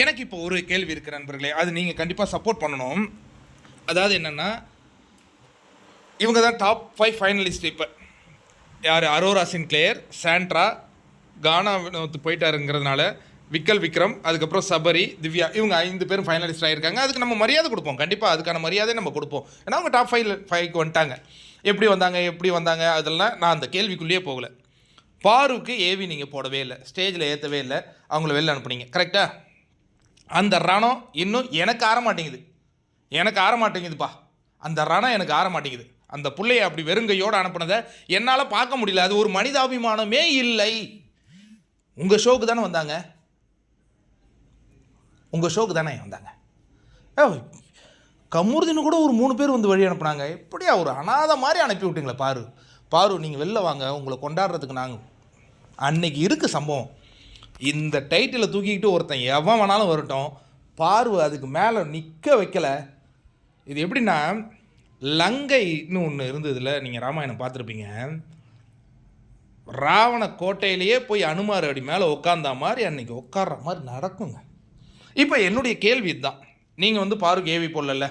எனக்கு இப்போ ஒரு கேள்வி இருக்கு நண்பர்களே, அது நீங்கள் கண்டிப்பாக சப்போர்ட் பண்ணணும். அதாவது என்னென்னா, இவங்க தான் டாப் 5 ஃபைனலிஸ்ட். இப்போ யார்? அரோரா சின்க்ளேயர், சாண்ட்ரா, கானா வினோத் போயிட்டாருங்கிறதுனால விக்கல் விக்ரம், அதுக்கப்புறம் சபரி, திவ்யா, இவங்க 5 பேரும் ஃபைனலிஸ்ட் ஆகியிருக்காங்க. அதுக்கு நம்ம மரியாதை கொடுப்போம், கண்டிப்பாக அதுக்கான மரியாதை நம்ம கொடுப்போம். ஏன்னா அவங்க டாப் 5க்கு வந்துட்டாங்க. எப்படி வந்தாங்க அதெல்லாம் நான் அந்த கேள்விக்குள்ளேயே போகலை. பாருக்கு ஏவி நீங்கள் போடவே இல்லை, ஸ்டேஜில் ஏற்றவே இல்லை, அவங்கள வெளில அனுப்புனீங்க, கரெக்டாக? அந்த ரணம் இன்னும் எனக்கு ஆற மாட்டேங்குதுப்பா. அந்த ரணம் எனக்கு ஆற மாட்டேங்குது. அந்த பிள்ளையை அப்படி வெறுங்கையோடு அனுப்புனதை என்னால் பார்க்க முடியல. அது ஒரு மனிதாபிமானமே இல்லை. உங்கள் ஷோக்கு தானே வந்தாங்க. கமுருதின்னு கூட ஒரு 3 பேர் வந்து வழி அனுப்புனாங்க. எப்படியா ஒரு அனாதை மாதிரி அனுப்பி விட்டீங்களே. பாரு நீங்கள் வெளில வாங்க, உங்களை கொண்டாடுறதுக்கு நாங்கள் அன்னைக்கு இருக்குது சம்பவம். இந்த டைட்டிலை தூக்கிக்கிட்டு ஒருத்தன் எவன் வேணாலும் வரட்டும், பார்வை அதுக்கு மேலே நிற்க வைக்கலை. இது எப்படின்னா, லங்கைன்னு ஒன்று இருந்ததில்ல, நீங்கள் ராமாயணம் பார்த்துருப்பீங்க. ராவண கோட்டையிலேயே போய் அனுமார் அடி மேலே உட்காந்தா மாதிரி அன்றைக்கி உட்கார்ற மாதிரி நடக்குங்க. இப்போ என்னுடைய கேள்வி இதுதான். நீங்கள் வந்து பாருக்கு ஏவி போடல,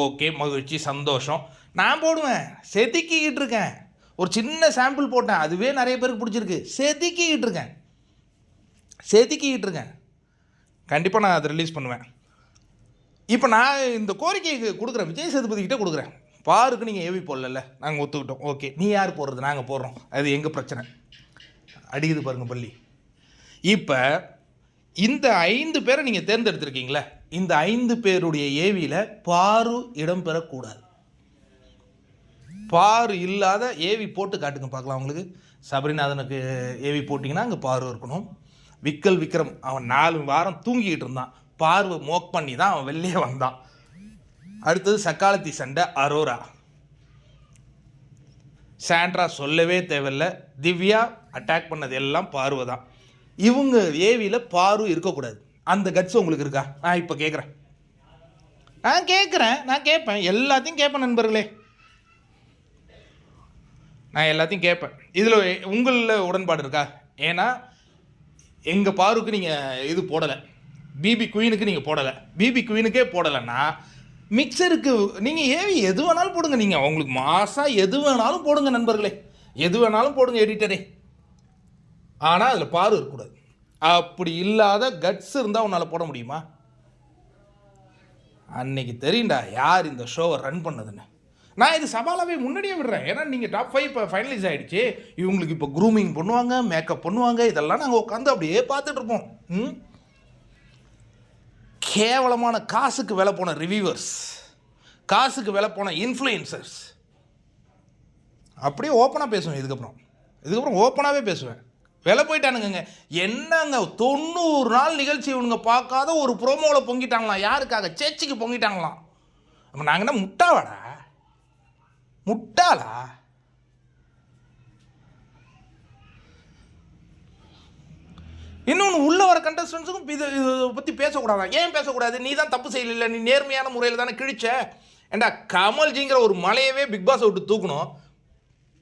ஓகே, மகிழ்ச்சி, சந்தோஷம். நான் போடுவேன், செதுக்கிக்கிட்டு இருக்கேன். ஒரு சின்ன சாம்பிள் போட்டேன், அதுவே நிறைய பேருக்கு பிடிச்சிருக்கு. செதுக்கிக்கிட்டு இருக்கேன். கண்டிப்பாக நான் அதை ரிலீஸ் பண்ணுவேன். இப்போ நான் இந்த கோரிக்கைக்கு கொடுக்குறேன், விஜய் சேதுபதிக்கிட்டே கொடுக்குறேன். பாருக்கு நீங்கள் ஏவி போடல, நாங்கள் ஒத்துக்கிட்டோம், ஓகே. நீ யார் போடுறது? நாங்கள் போடுறோம், அது எங்கள் பிரச்சனை. அடிக்குது பாருங்கள் பள்ளி. இப்போ இந்த 5 பேரை நீங்கள் தேர்ந்தெடுத்திருக்கீங்களே, இந்த 5 பேருடைய ஏவியில் பாரு இடம் பெறக்கூடாது. பாரு இல்லாத ஏவி போட்டு காட்டுங்க பார்க்கலாம். உங்களுக்கு சபரிநாதனுக்கு ஏவி போட்டிங்கன்னா அங்கே பாரு இருக்கணும். விக்கல் விக்ரம் அவன் 4 வாரம் தூங்கிக்கிட்டு இருந்தான், பார்வை மோக் பண்ணி தான் அவன் வெளியே வந்தான். அடுத்தது சக்காலத்தி சண்டை அரோரா. சாண்ட்ரா சொல்லவே தேவையில்லை. திவ்யா அட்டாக் பண்ணது எல்லாம் பார்வை தான். இவங்க ஏவியில் பாரு இருக்கக்கூடாது. அந்த கட்ஸ் உங்களுக்கு இருக்கா? நான் இப்போ கேட்குறேன், நான் கேட்பேன், எல்லாத்தையும் கேட்பேன் நண்பர்களே, நான் எல்லாத்தையும் கேட்பேன். இதில் உங்களில் உடன்பாடு இருக்கா? ஏன்னா எங்கள் பாருக்கு நீங்கள் இது போடலை, பிபி குயினுக்கு நீங்கள் போடலை. பிபி குயினுக்கே போடலைன்னா மிக்சருக்கு நீங்கள் ஏவி எது வேணாலும் போடுங்க. நீங்கள் உங்களுக்கு மாசாக எது வேணாலும் போடுங்க நண்பர்களே, எது வேணாலும் போடுங்க எடிட்டரே. ஆனால் அதில் பாரு இருக்கக்கூடாது. அப்படி இல்லாத கட்ஸ் இருந்தால் உன்னால் போட முடியுமா? அன்னைக்கு தெரியுண்டா யார் இந்த ஷோவை ரன் பண்ணதுன்னு. நான் இது சவாலாகவே முன்னாடியே விடுறேன். ஏன்னா நீங்கள் டாப் 5 இப்போ ஃபைனலைஸ் ஆகிடுச்சு. இவங்களுக்கு இப்போ க்ரூமிங் பண்ணுவாங்க, மேக்கப் பண்ணுவாங்க, இதெல்லாம் நாங்கள் உட்காந்து அப்படியே பார்த்துட்ருப்போம். கேவலமான காசுக்கு விலை போன ரிவ்யூவர்ஸ், காசுக்கு விலை போன இன்ஃப்ளூயன்சர்ஸ், அப்படியே ஓப்பனாக பேசுவேன். இதுக்கப்புறம் ஓப்பனாகவே பேசுவேன். விலை போயிட்டானுங்க. என்னங்க 90 நாள் நிகழ்ச்சி இவனுங்க பார்க்காத ஒரு ப்ரோமோவில் பொங்கிட்டாங்களாம். யாருக்காக? சேச்சிக்கு பொங்கிட்டாங்களாம். அப்போ நாங்கள் என்ன முட்டாளா? இன்னொன்று, உள்ள வர கண்டஸ்டன்ஸுக்கும் இதை பற்றி பேசக்கூடாதா? ஏன் பேசக்கூடாது? நீ தான் தப்பு செய்யல, நீ நேர்மையான முறையில் தானே கிழிச்ச. ஏண்டா கமல்ஜிங்கிற ஒரு மலையவே பிக் பாஸை விட்டு தூக்கணும்.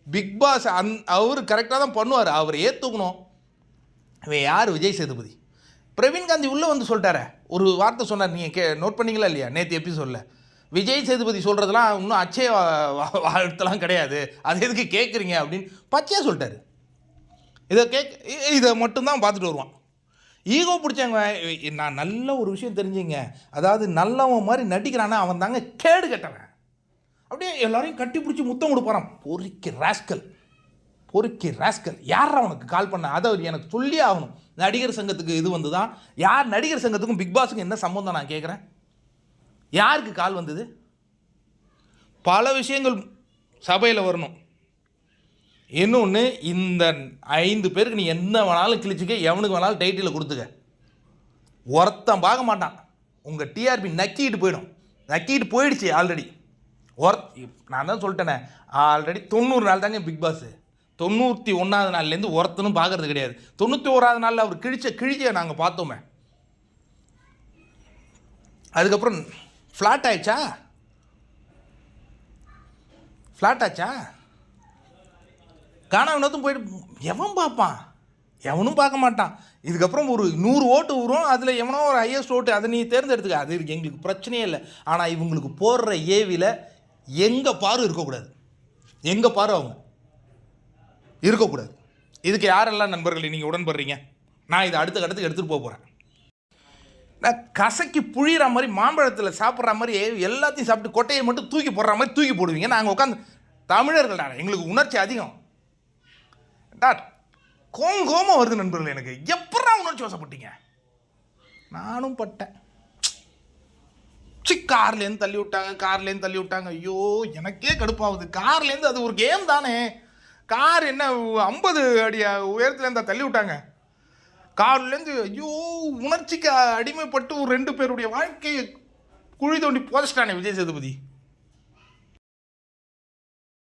பிக் பாஸ் அவர் கரெக்டாக தான் பண்ணுவார், அவரையே தூக்கணும். இவன் யார்? விஜய் சேதுபதி. பிரவீன் காந்தி உள்ளே வந்து சொல்லிட்டாரே, ஒரு வார்த்தை சொன்னார், நீங்கள் நோட் பண்ணிங்களா இல்லையா? நேற்று எபிசோடில் விஜய் சேதுபதி சொல்கிறதுலாம் இன்னும் அச்சய வாழ்த்தெல்லாம் கிடையாது, அது எதுக்கு கேட்குறீங்க அப்படின்னு பச்சையாக சொல்லிட்டாரு. இதை மட்டும்தான் பார்த்துட்டு வருவான். ஈகோ பிடிச்சாங்க. நான் நல்ல ஒரு விஷயம் தெரிஞ்சுங்க, அதாவது நல்லவன் மாதிரி நடிக்கிறானா அவன் தாங்க கேடு கட்டவன். அப்படியே எல்லாரையும் கட்டி பிடிச்சி முத்தம் கொடுப்பாரான். பொறுக்கி ராஸ்கல். யார் அவனுக்கு கால் பண்ண? அதை எனக்கு சொல்லி ஆகணும். நடிகர் சங்கத்துக்கு இது வந்து தான். யார் நடிகர் சங்கத்துக்கும் பிக் பாஸுக்கும் என்ன சம்பந்தம் நான் கேட்குறேன்? யாருக்கு கால் வந்தது? பல விஷயங்கள் சபையில் வரணும். இன்னொன்று, இந்த 5 பேருக்கு நீ என்ன வேணாலும் கிழிச்சிக்க, எவனுக்கு வேணாலும் டைட்டில் கொடுத்துக்க, ஒருத்தன் பார்க்க மாட்டான். உங்கள் டிஆர்பி நக்கிட்டு போயிடுச்சு ஆல்ரெடி. நான் தான் சொல்லிட்டேனே, ஆல்ரெடி 90 நாள் தாங்க பிக் பாஸு. 91வது நாள்லேருந்து ஒருத்தனும் பார்க்கறது கிடையாது. 91வது நாளில் அவர் கிழிச்ச நாங்கள் பார்த்தோமே. அதுக்கப்புறம் ஃப்ளாட் ஆயிடுச்சா? கானா வினோத்தும் போயிட்டு எவன் பார்ப்பான்? எவனும் பார்க்க மாட்டான். இதுக்கப்புறம் ஒரு 100 ஓட்டு வரும், அதில் எவனோ ஒரு ஹையஸ்ட் ஓட்டு அதை நீ தேர்ந்தெடுத்துக்க, அது எங்களுக்கு பிரச்சனையே இல்லை. ஆனால் இவங்களுக்கு போடுற ஏவியில் எங்கே பாரு இருக்கக்கூடாது, எங்கே பாரு அவங்க இருக்கக்கூடாது. இதுக்கு யாரெல்லாம் நண்பர்கள் நீங்கள் உடன்படுறீங்க? நான் இதை அடுத்த கட்டத்துக்கு எடுத்துகிட்டு போக போகிறேன். நான் கசக்கி புழிகிற மாதிரி மாம்பழத்தில் சாப்பிட்ற மாதிரி எல்லாத்தையும் சாப்பிட்டு கொட்டையை மட்டும் தூக்கி போடுற மாதிரி தூக்கி போடுவீங்க. நாங்கள் உட்காந்து தமிழர்கள்டா, எங்களுக்கு உணர்ச்சி அதிகம் டாட். கோங்கோமா வருது நண்பர்கள், எனக்கு எப்படா உணர்ச்சி வசப்பட்டீங்க? நானும் பட்டேன். கார்லேருந்து தள்ளி விட்டாங்க. ஐயோ எனக்கே கடுப்பாகுது. கார்லேருந்து அது ஒரு கேம் தானே, கார் என்ன 50 அடி உயரத்துலேருந்து தள்ளி விட்டாங்க. கார்லேருந்து ஐயோ உணர்ச்சிக்கு அடிமைப்பட்டு ஒரு 2 பேருடைய வாழ்க்கையை குழி தோண்டி புதைச்சிட்டானே விஜய் சேதுபதி.